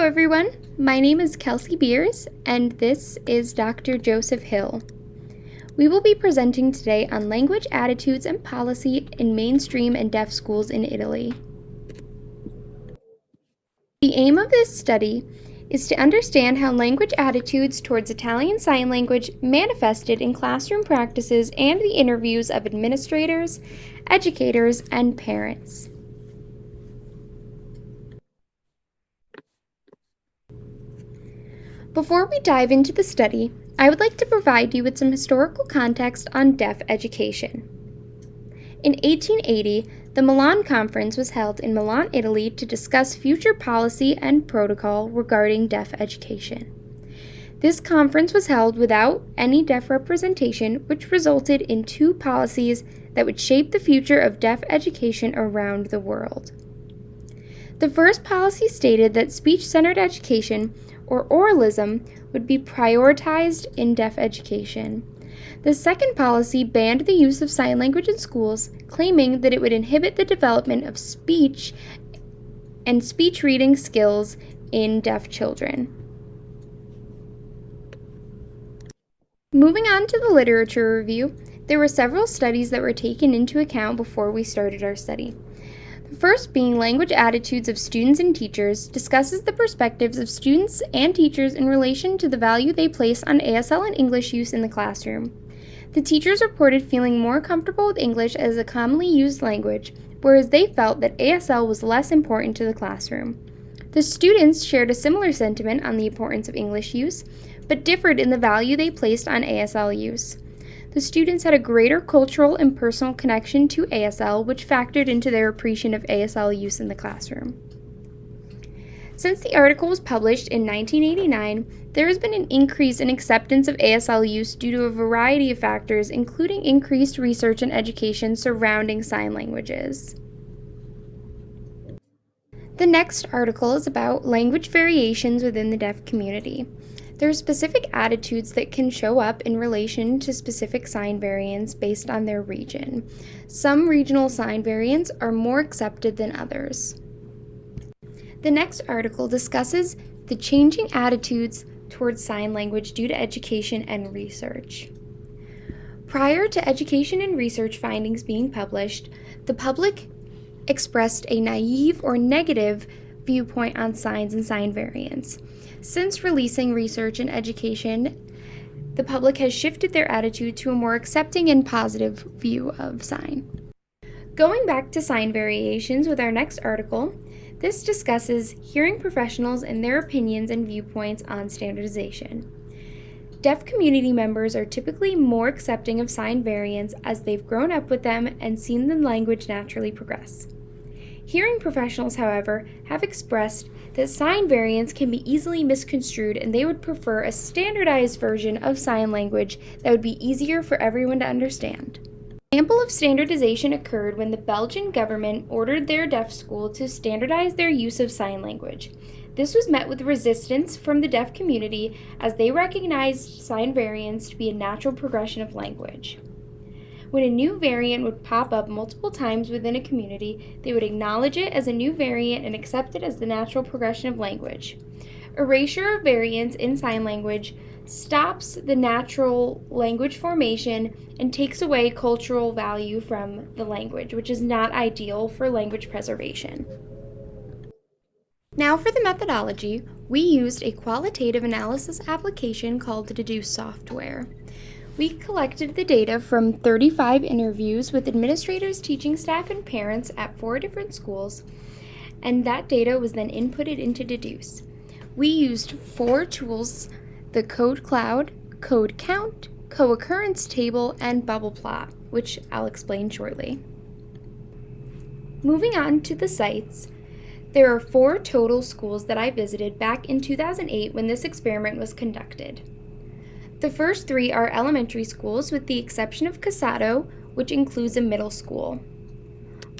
everyone. My name is Kelsey Beers, and this is Dr. Joseph Hill. We will be presenting today on language attitudes and policy in mainstream and deaf schools in Italy. The aim of this study is to understand how language attitudes towards Italian Sign Language manifested in classroom practices and the interviews of administrators, educators, and parents. Before we dive into the study, I would like to provide you with some historical context on deaf education. In 1880, the Milan Conference was held in Milan, Italy to discuss future policy and protocol regarding deaf education. This conference was held without any deaf representation, which resulted in two policies that would shape the future of deaf education around the world. The first policy stated that speech-centered education, or oralism, would be prioritized in deaf education. The second policy banned the use of sign language in schools, claiming that it would inhibit the development of speech and speech reading skills in deaf children. Moving on to the literature review, there were several studies that were taken into account before we started our study. The first, being Language Attitudes of Students and Teachers, discusses the perspectives of students and teachers in relation to the value they place on ASL and English use in the classroom. The teachers reported feeling more comfortable with English as a commonly used language, whereas they felt that ASL was less important to the classroom. The students shared a similar sentiment on the importance of English use, but differed in the value they placed on ASL use. The students had a greater cultural and personal connection to ASL, which factored into their appreciation of ASL use in the classroom. Since the article was published in 1989, there has been an increase in acceptance of ASL use due to a variety of factors, including increased research and education surrounding sign languages. The next article is about language variations within the deaf community. There are specific attitudes that can show up in relation to specific sign variants based on their region. Some regional sign variants are more accepted than others. The next article discusses the changing attitudes towards sign language due to education and research. Prior to education and research findings being published, the public expressed a naive or negative viewpoint on signs and sign variants. Since releasing research and education, the public has shifted their attitude to a more accepting and positive view of sign. Going back to sign variations with our next article, this discusses hearing professionals and their opinions and viewpoints on standardization. Deaf community members are typically more accepting of sign variants as they've grown up with them and seen the language naturally progress. Hearing professionals, however, have expressed that sign variants can be easily misconstrued and they would prefer a standardized version of sign language that would be easier for everyone to understand. An example of standardization occurred when the Belgian government ordered their deaf school to standardize their use of sign language. This was met with resistance from the deaf community as they recognized sign variants to be a natural progression of language. When a new variant would pop up multiple times within a community, they would acknowledge it as a new variant and accept it as the natural progression of language. Erasure of variants in sign language stops the natural language formation and takes away cultural value from the language, which is not ideal for language preservation. Now for the methodology, we used a qualitative analysis application called Deduce software. We collected the data from 35 interviews with administrators, teaching staff, and parents at 4 different schools, and that data was then inputted into Deduce. We used 4 tools: the Code Cloud, Code Count, Co-occurrence Table, and Bubble Plot, which I'll explain shortly. Moving on to the sites, there are 4 total schools that I visited back in 2008 when this experiment was conducted. The first 3 are elementary schools, with the exception of Casato, which includes a middle school.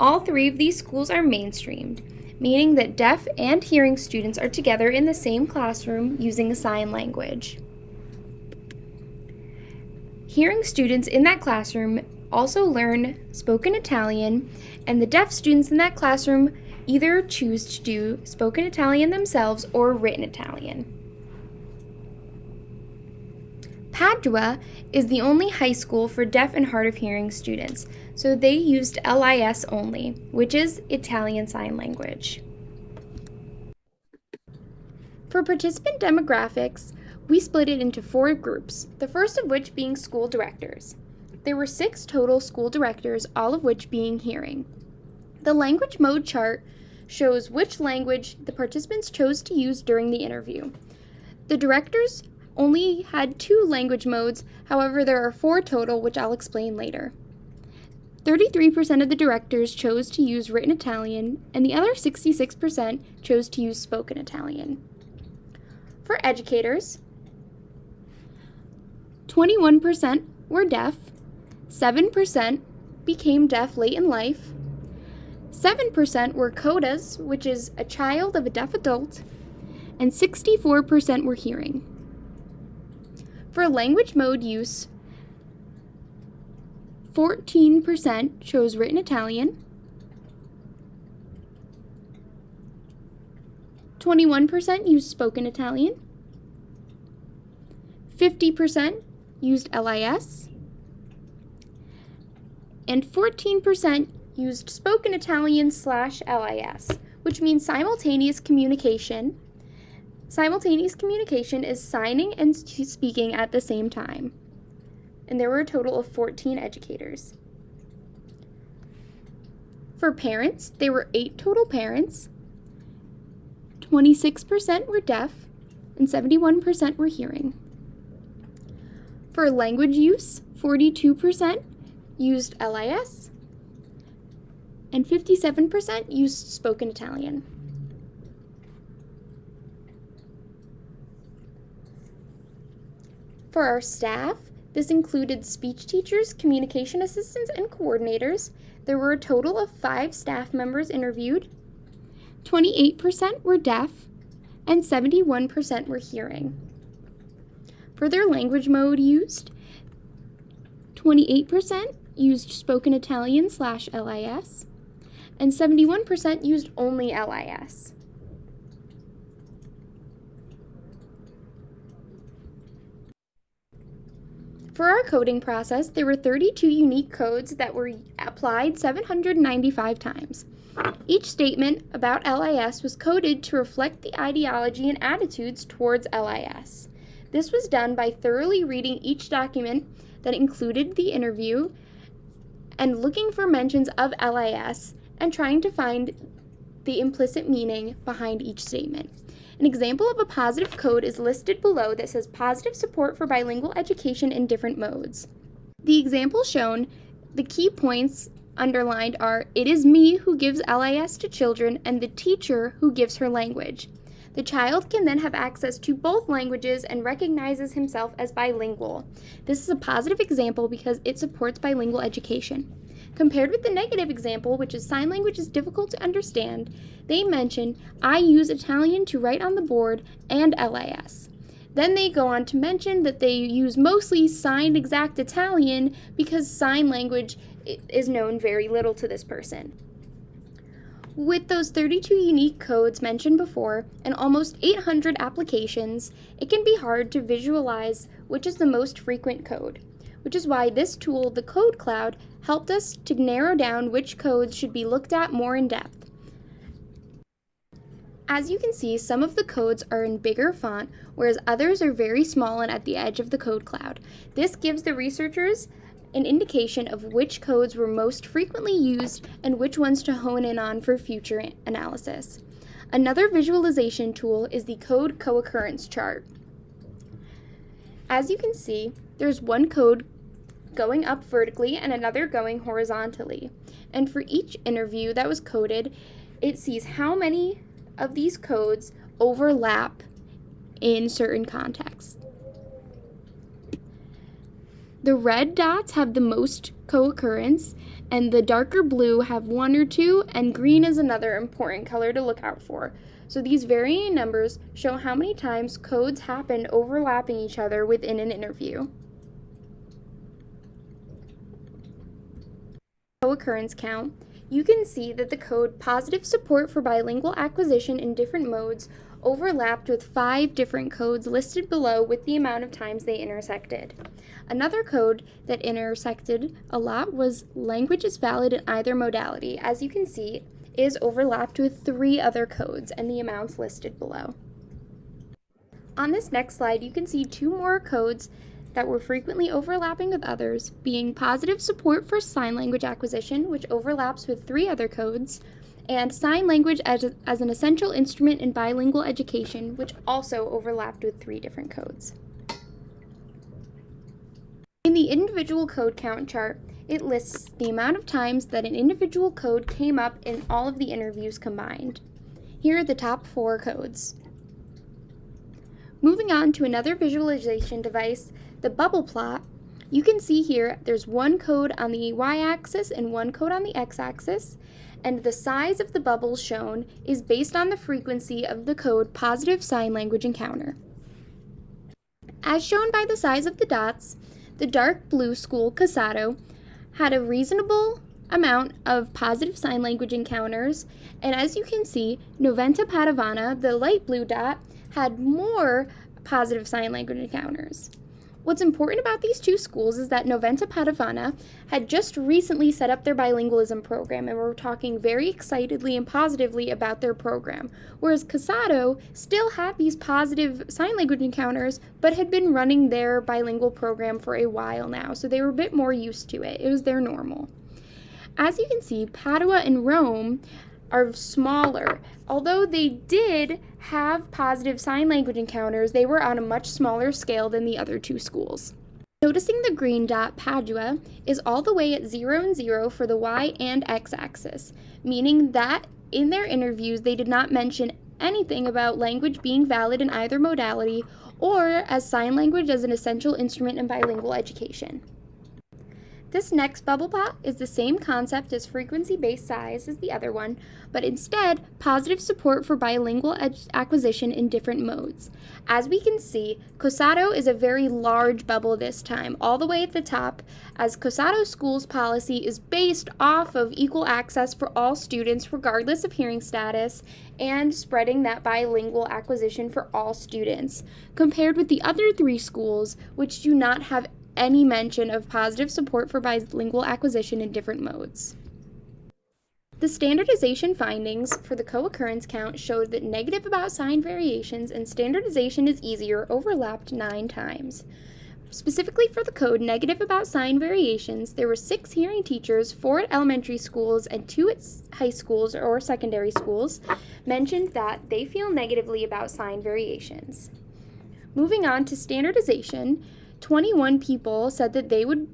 All 3 of these schools are mainstreamed, meaning that deaf and hearing students are together in the same classroom using sign language. Hearing students in that classroom also learn spoken Italian, and the deaf students in that classroom either choose to do spoken Italian themselves or written Italian. Padua is the only high school for deaf and hard of hearing students, so they used LIS only, which is Italian Sign Language. For participant demographics, we split it into 4 groups, the first of which being school directors. There were 6 total school directors, all of which being hearing. The language mode chart shows which language the participants chose to use during the interview. The directors only had 2 language modes, however there are 4 total, which I'll explain later. 33% of the directors chose to use written Italian, and the other 66% chose to use spoken Italian. For educators, 21% were deaf, 7% became deaf late in life, 7% were CODAs, which is a child of a deaf adult, and 64% were hearing. For language mode use, 14% chose written Italian, 21% used spoken Italian, 50% used LIS, and 14% used spoken Italian/LIS, which means simultaneous communication. Simultaneous communication is signing and speaking at the same time. And there were a total of 14 educators. For parents, there were 8 total parents. 26% were deaf, and 71% were hearing. For language use, 42% used LIS, and 57% used spoken Italian. For our staff, this included speech teachers, communication assistants, and coordinators. There were a total of 5 staff members interviewed. 28% were deaf, and 71% were hearing. For their language mode used, 28% used spoken Italian/LIS, and 71% used only LIS. For our coding process, there were 32 unique codes that were applied 795 times. Each statement about LIS was coded to reflect the ideology and attitudes towards LIS. This was done by thoroughly reading each document that included the interview and looking for mentions of LIS and trying to find the implicit meaning behind each statement. An example of a positive code is listed below that says positive support for bilingual education in different modes. The example shown, the key points underlined are, it is me who gives LIS to children and the teacher who gives her language. The child can then have access to both languages and recognizes himself as bilingual. This is a positive example because it supports bilingual education. Compared with the negative example, which is sign language is difficult to understand, they mention, I use Italian to write on the board and LIS. Then they go on to mention that they use mostly signed exact Italian because sign language is known very little to this person. With those 32 unique codes mentioned before and almost 800 applications, it can be hard to visualize which is the most frequent code, which is why this tool, the Code Cloud, helped us to narrow down which codes should be looked at more in depth. As you can see, some of the codes are in bigger font, whereas others are very small and at the edge of the Code Cloud. This gives the researchers an indication of which codes were most frequently used and which ones to hone in on for future analysis. Another visualization tool is the code co-occurrence chart. As you can see, there's one code going up vertically and another going horizontally. And for each interview that was coded, it sees how many of these codes overlap in certain contexts. The red dots have the most co-occurrence, and the darker blue have 1 or 2, and green is another important color to look out for. So these varying numbers show how many times codes happen overlapping each other within an interview. Co-occurrence count you can see that the code Positive Support for Bilingual Acquisition in Different Modes overlapped with 5 different codes listed below with the amount of times they intersected. Another code that intersected a lot was Language is Valid in Either Modality. As you can see, is overlapped with 3 other codes and the amounts listed below. On this next slide, you can see 2 more codes that were frequently overlapping with others, being Positive Support for Sign Language Acquisition, which overlaps with 3 other codes, and Sign Language as an Essential Instrument in Bilingual Education, which also overlapped with 3 different codes. In the individual code count chart, it lists the amount of times that an individual code came up in all of the interviews combined. Here are the top 4 codes. Moving on to another visualization device, the bubble plot, you can see here there's 1 code on the y-axis and 1 code on the x-axis, and the size of the bubbles shown is based on the frequency of the code Positive Sign Language Encounter. As shown by the size of the dots, the dark blue school, Casado, had a reasonable amount of positive sign language encounters, and as you can see, Noventa Padavana, the light blue dot, had more positive sign language encounters. What's important about these 2 schools is that Noventa Padavana had just recently set up their bilingualism program and were talking very excitedly and positively about their program, whereas Casado still had these positive sign language encounters but had been running their bilingual program for a while now, so they were a bit more used to it. It was their normal. As you can see, Padua and Rome are smaller. Although they did have positive sign language encounters, they were on a much smaller scale than the other 2 schools. Noticing the green dot, Padua, is all the way at 0 and 0 for the y and x-axis, meaning that in their interviews they did not mention anything about language being valid in either modality or as sign language as an essential instrument in bilingual education. This next bubble plot is the same concept as frequency-based size as the other one, but instead, positive support for bilingual acquisition in different modes. As we can see, COSATO is a very large bubble this time, all the way at the top, as COSATO School's policy is based off of equal access for all students regardless of hearing status and spreading that bilingual acquisition for all students, compared with the other 3 schools which do not have any mention of positive support for bilingual acquisition in different modes. The standardization findings for the co-occurrence count showed that negative about sign variations and standardization is easier overlapped 9 times. Specifically for the code negative about sign variations, there were 6 hearing teachers, 4 at elementary schools and 2 at high schools or secondary schools, mentioned that they feel negatively about sign variations. Moving on to standardization, 21 people said that they would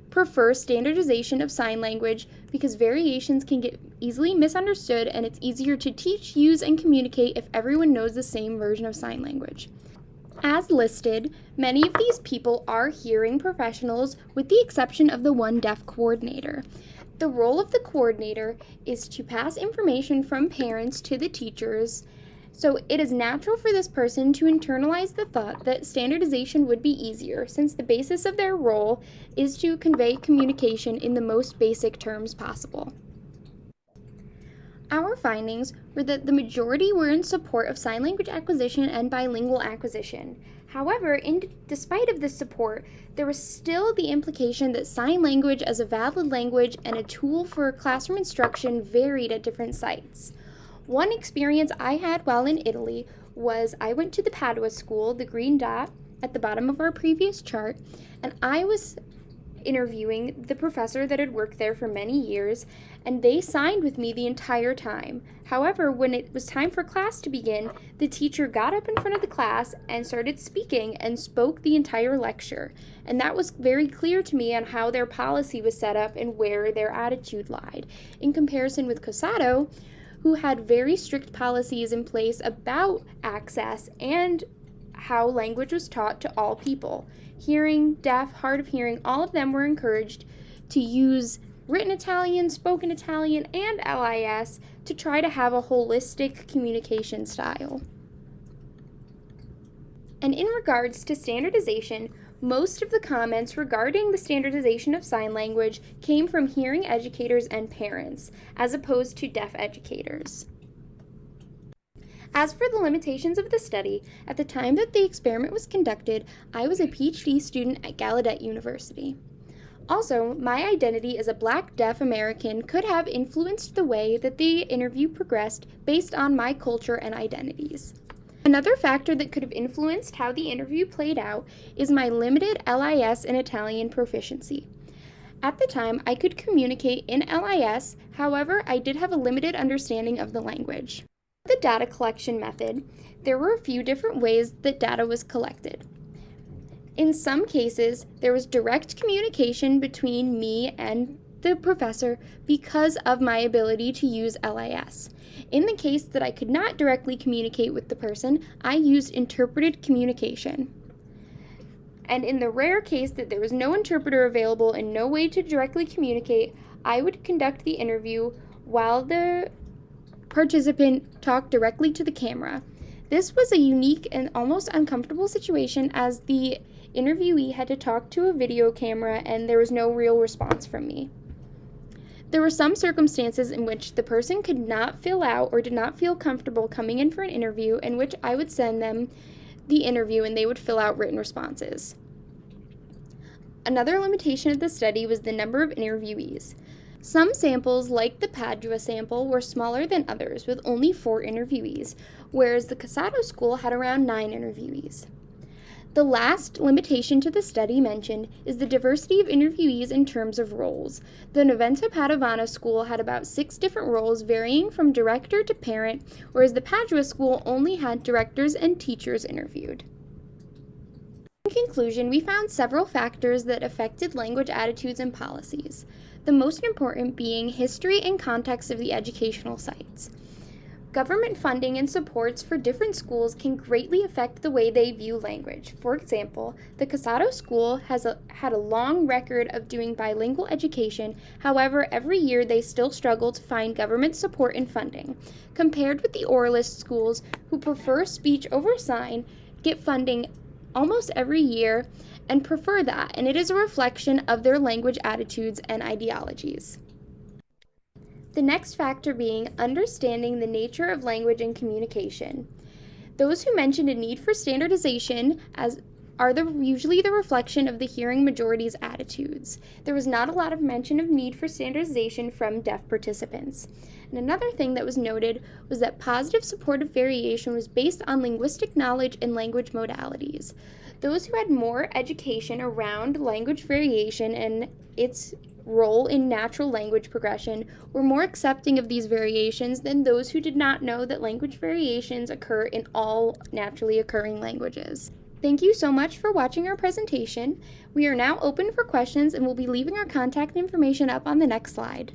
prefer standardization of sign language because variations can get easily misunderstood and it's easier to teach, use, and communicate if everyone knows the same version of sign language. As listed, many of these people are hearing professionals with the exception of the one deaf coordinator. The role of the coordinator is to pass information from parents to the teachers, so it is natural for this person to internalize the thought that standardization would be easier, since the basis of their role is to convey communication in the most basic terms possible. Our findings were that the majority were in support of sign language acquisition and bilingual acquisition. However, despite of this support, there was still the implication that sign language as a valid language and a tool for classroom instruction varied at different sites. One experience I had while in Italy was I went to the Padua school, the green dot at the bottom of our previous chart, and I was interviewing the professor that had worked there for many years, and they signed with me the entire time. However, when it was time for class to begin, the teacher got up in front of the class and started speaking and spoke the entire lecture. And that was very clear to me on how their policy was set up and where their attitude lied. In comparison with COSATO, who had very strict policies in place about access and how language was taught to all people. Hearing, deaf, hard of hearing, all of them were encouraged to use written Italian, spoken Italian, and LIS to try to have a holistic communication style. And in regards to standardization, Most of the comments regarding the standardization of sign language came from hearing educators and parents, as opposed to deaf educators. As for the limitations of the study, at the time that the experiment was conducted, I was a PhD student at Gallaudet University. Also, my identity as a Black deaf American could have influenced the way that the interview progressed based on my culture and identities. Another factor that could have influenced how the interview played out is my limited LIS and Italian proficiency. At the time, I could communicate in LIS, however, I did have a limited understanding of the language. The data collection method, there were a few different ways that data was collected. In some cases, there was direct communication between me and the professor because of my ability to use LIS. In the case that I could not directly communicate with the person, I used interpreted communication. And in the rare case that there was no interpreter available and no way to directly communicate, I would conduct the interview while the participant talked directly to the camera. This was a unique and almost uncomfortable situation as the interviewee had to talk to a video camera and there was no real response from me. There were some circumstances in which the person could not fill out or did not feel comfortable coming in for an interview, in which I would send them the interview and they would fill out written responses. Another limitation of the study was the number of interviewees. Some samples, like the Padua sample, were smaller than others, with only 4 interviewees, whereas the Casado school had around 9 interviewees. The last limitation to the study mentioned is the diversity of interviewees in terms of roles. The Noventa Padovana school had about 6 different roles, varying from director to parent, whereas the Padua school only had directors and teachers interviewed. In conclusion, we found several factors that affected language attitudes and policies, the most important being history and context of the educational sites. Government funding and supports for different schools can greatly affect the way they view language. For example, the Casado School had a long record of doing bilingual education. However, every year they still struggle to find government support and funding. Compared with the oralist schools, who prefer speech over sign, get funding almost every year and prefer that, and it is a reflection of their language attitudes and ideologies. The next factor being understanding the nature of language and communication. Those who mentioned a need for standardization are usually the reflection of the hearing majority's attitudes. There was not a lot of mention of need for standardization from deaf participants. And another thing that was noted was that positive supportive variation was based on linguistic knowledge and language modalities. Those who had more education around language variation and its role in natural language progression were more accepting of these variations than those who did not know that language variations occur in all naturally occurring languages. Thank you so much for watching our presentation. We are now open for questions and we'll be leaving our contact information up on the next slide.